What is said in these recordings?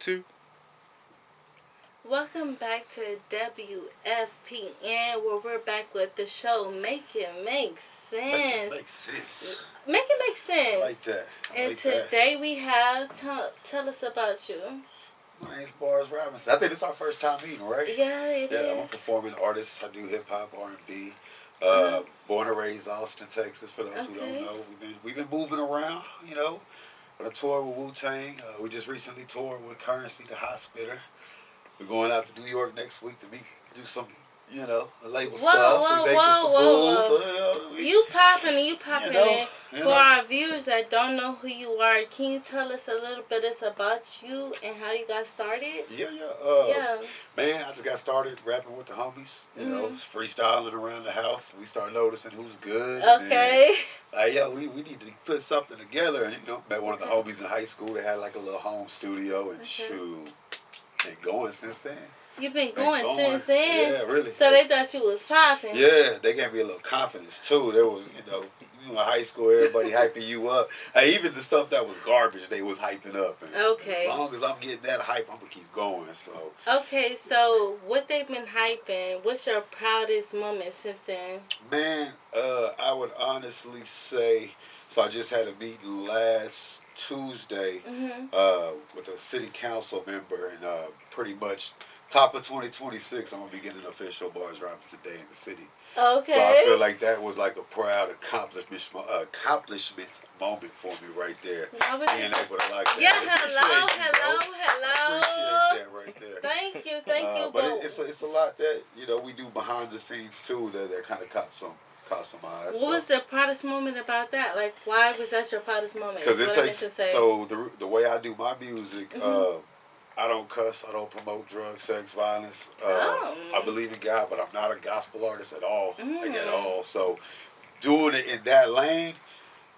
2. Welcome back to WFPN, where we're back with the show Make It Make Sense. Make it make sense. I like that. And today we have, tell us about you. My name's Bars Robinson. I think it's our first time meeting, right? Yeah, it is. I'm a performing artist. I do hip-hop, R&B. Born and raised Austin, Texas, for those who don't know. We've been moving around, you know, on a tour with Wu-Tang. We just recently toured with Currency, the Hot Spitter. We're going out to New York next week to do some, you know, label stuff. Whoa. You popping it. For our viewers that don't know who you are, can you tell us a little bit about you and how you got started? Man, I just got started rapping with the homies, you know, freestyling around the house. We started noticing who's good. Okay. And, we need to put something together. And, you know, met one of the homies in high school. They had like a little home studio and shoot. Been going since then. You've been going since then? Yeah, really. So they thought you was popping? Yeah, they gave me a little confidence too. There was, you know, in high school, everybody hyping you up. Hey, even the stuff that was garbage, they was hyping up. And as long as I'm getting that hype, I'm going to keep going. So. Okay, so what they've been hyping, what's your proudest moment since then? Man, I would honestly say, so I just had a meeting last Tuesday with a city council member, and pretty much top of 2026, I'm going to be getting an official Bars Robinson Day in the city. Okay. So I feel like that was like a proud accomplishment moment for me right there. Being able to like that. Yeah, hello. Appreciate that right there. Thank you. But it's a lot that, you know, we do behind the scenes too that kind of caught some eyes. What was the proudest moment about that? Like, why was that your proudest moment? Because it takes, so the way I do my music, I don't cuss, I don't promote drugs, sex, violence. I believe in God, but I'm not a gospel artist at all. Like at all. So doing it in that lane,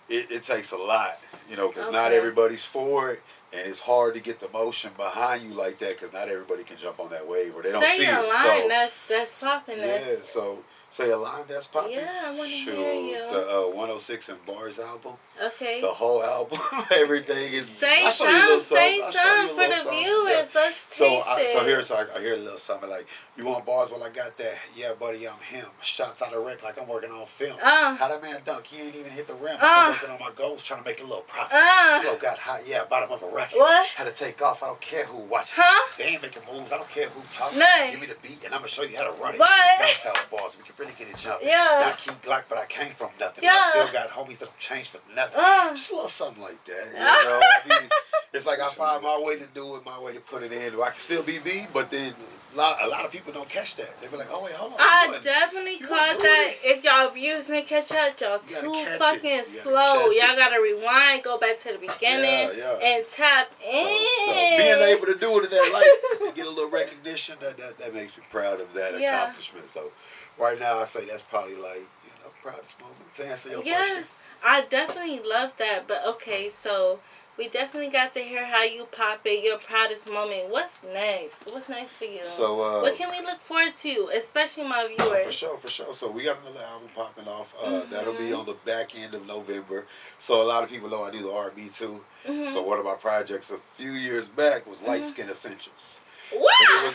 it takes a lot, you know, because not everybody's for it. And it's hard to get the motion behind you like that because not everybody can jump on that wave or they don't see it. Say a line that's popping. Yeah, so say a line that's popping. Yeah, I want to hear you. The 106 and Bars album. Okay. The whole album. Everything is. Say something for the viewers. Yeah. Let's taste it. So I hear a little something like, "You want bars? Well, I got that. Yeah, buddy, I'm him. Shots out of wreck like I'm working on film. How that man dunk? He ain't even hit the rim. I'm working on my goals, trying to make a little profit. Flow got hot. Yeah, bottom of a racket. What? Had to take off. I don't care who watching. They ain't making moves. I don't care who talking. Give me the beat and I'm gonna show you how to run it. That's how bars. We can really get it jumping. Not key Glock, but I came from nothing. I still got homies that don't change for nothing. Just a little something like that. You know, I mean, it's like I find my way to do it, my way to put it in. I can still be me, but then a lot of people don't catch that. They be like, "Oh wait, hold on." I definitely caught that. If y'all viewers didn't catch that, y'all too fucking slow. Y'all gotta rewind, go back to the beginning, and tap in. So being able to do it in that light and get a little recognition, that makes me proud of that accomplishment. So right now, I say that's probably like, you know, proudest moment. To answer your question. I definitely love that. But okay, so we definitely got to hear how you pop it, your proudest moment. What's next? What's next for you? So what can we look forward to, especially my viewers? For sure. So we got another album popping off. That'll be on the back end of November. So a lot of people know I do the R&B too. So one of my projects a few years back was Light Skin Essentials. What?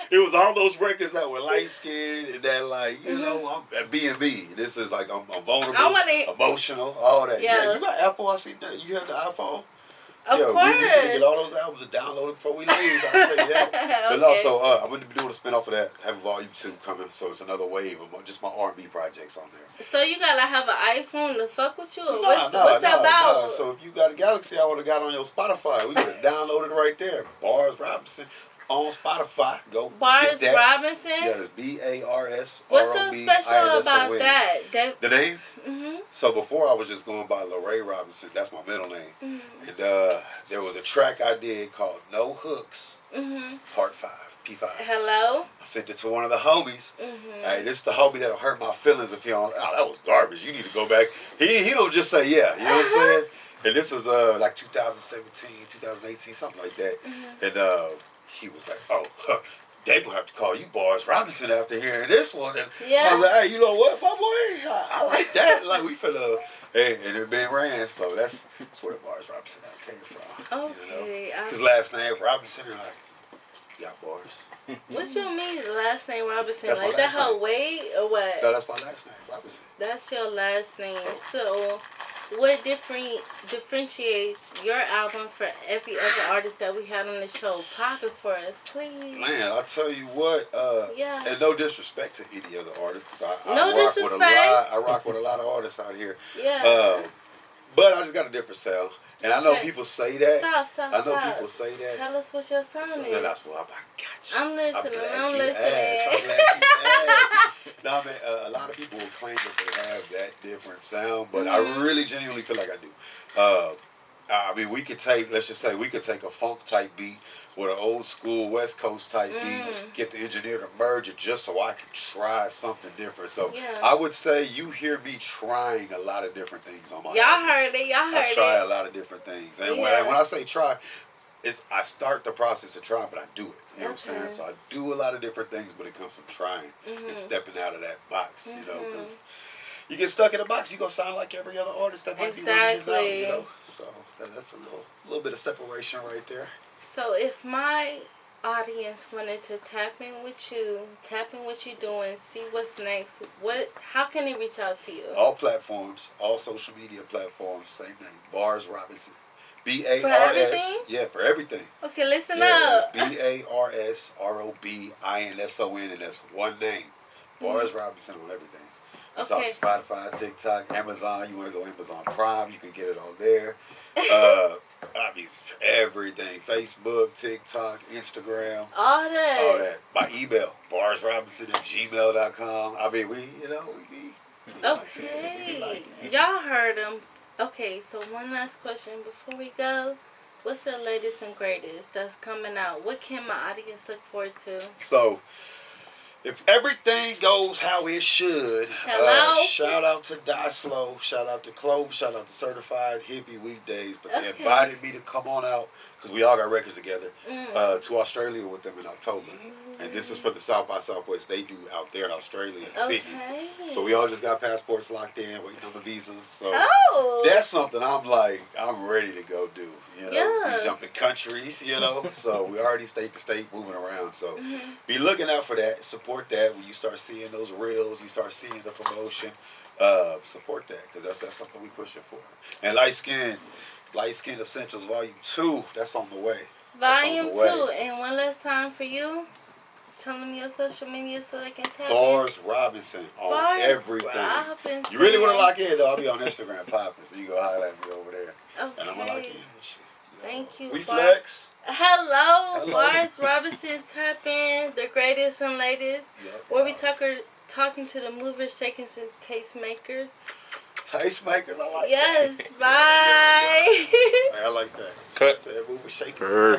It was all those records that were light skinned and that, like, you know, I'm B&B. This is like I'm vulnerable, emotional, all that. Yeah, you got Apple. I see that. You have the iPhone. Of course. We finna get all those albums to download before we leave. I'll tell you that. But also, I'm going to be doing a spinoff of that. Have a volume 2 coming, so it's another wave of just my R&B projects on there. So you gotta have an iPhone to fuck with you? Or what's that about? No. So if you got a Galaxy, I would have got on your Spotify. We could have downloaded it right there. Bars Robinson on Spotify. Go Bars get that. Robinson? Yeah, it's BARS. What's so special about that? The name? So before I was just going by Lorray Robinson. That's my middle name. And there was a track I did called No Hooks, Part 5. P5. Hello? I sent it to one of the homies. Hey, this is the homie that'll hurt my feelings if he don't. Oh, that was garbage. You need to go back. He don't just say yeah. You know what I'm saying? And this was like 2017, 2018, something like that. And he was like, "Oh, they gonna have to call you Bars Robinson after hearing this one." And I was like, "Hey, you know what, my boy? I like that. Like we finna and it been ran, so that's where the Bars Robinson came from. Okay. His last name Robinson, you're like, got bars. What you mean, the last name Robinson? That's like that her weight or what? No, that's my last name, Robinson. That's your last name. So, what differentiates your album for every other artist that we had on the show? Pop it for us, please. Man, I'll tell you what. Yeah. And no disrespect to any other artist. No disrespect. I rock with a lot of artists out here. Yeah. But I just got a different sound. And I know people say that. Stop. I know people say that. Tell us what your sound is. That's what I got you. I'm listening. I'm glad you asked. No, man, a lot of people will claim that they have that different sound, but I really genuinely feel like I do. I mean, let's just say we could take a funk type beat with an old school West Coast type beat, get the engineer to merge it just so I can try something different. So I would say you hear me trying a lot of different things on my Y'all heard it. I try a lot of different things. And when I say try, I start the process of trying, but I do it. You know what I'm saying? So I do a lot of different things, but it comes from trying and stepping out of that box, you know, because you get stuck in a box, you're going to sound like every other artist that might be running it out, you know? So that's a little bit of separation right there. So if my audience wanted to tap in what you're doing, see what's next, how can they reach out to you? All platforms, all social media platforms, same name, Bars Robinson. BARS. For everything? Yeah, for everything. Okay, listen up. It's BARSROBINSON, and that's one name. Bars Robinson on everything. It's on Spotify, TikTok, Amazon. You want to go Amazon Prime, you can get it on there. I mean, everything. Facebook, TikTok, Instagram. All that. By email, barsrobinson@gmail.com. I mean, we be. Okay. Y'all heard them. Okay, so one last question before we go. What's the latest and greatest that's coming out? What can my audience look forward to? So, if everything goes how it should, shout out to Die Slow, shout out to Clove, shout out to Certified Hippie Weekdays. But they invited me to come on out, because we all got records together, to Australia with them in October. And this is for the South by Southwest they do out there in Australia in Sydney. So we all just got passports locked in, waiting on the visas. So that's something I'm ready to go do. You know, we jumping countries, you know. So we already state to state moving around. So be looking out for that. Support that. When you start seeing those reels, you start seeing the promotion. Support that, because that's something we pushing for. And Light Skin Essentials Volume 2, that's on the way. Volume 2. And one last time for you. Tell them your social media so they can tap Bars Robinson on everything. Robinson. You really want to lock in, though? I'll be on Instagram popping, so you go holler at me over there. Okay. And I'm going to lock in with you. Thank you. We flex. Hello. Bars Robinson, tap in, the greatest and latest. Where we talking to the movers, shakers, and tastemakers. Tastemakers, I like that. Yes, bye. I like that. Cut. Movers, shakers.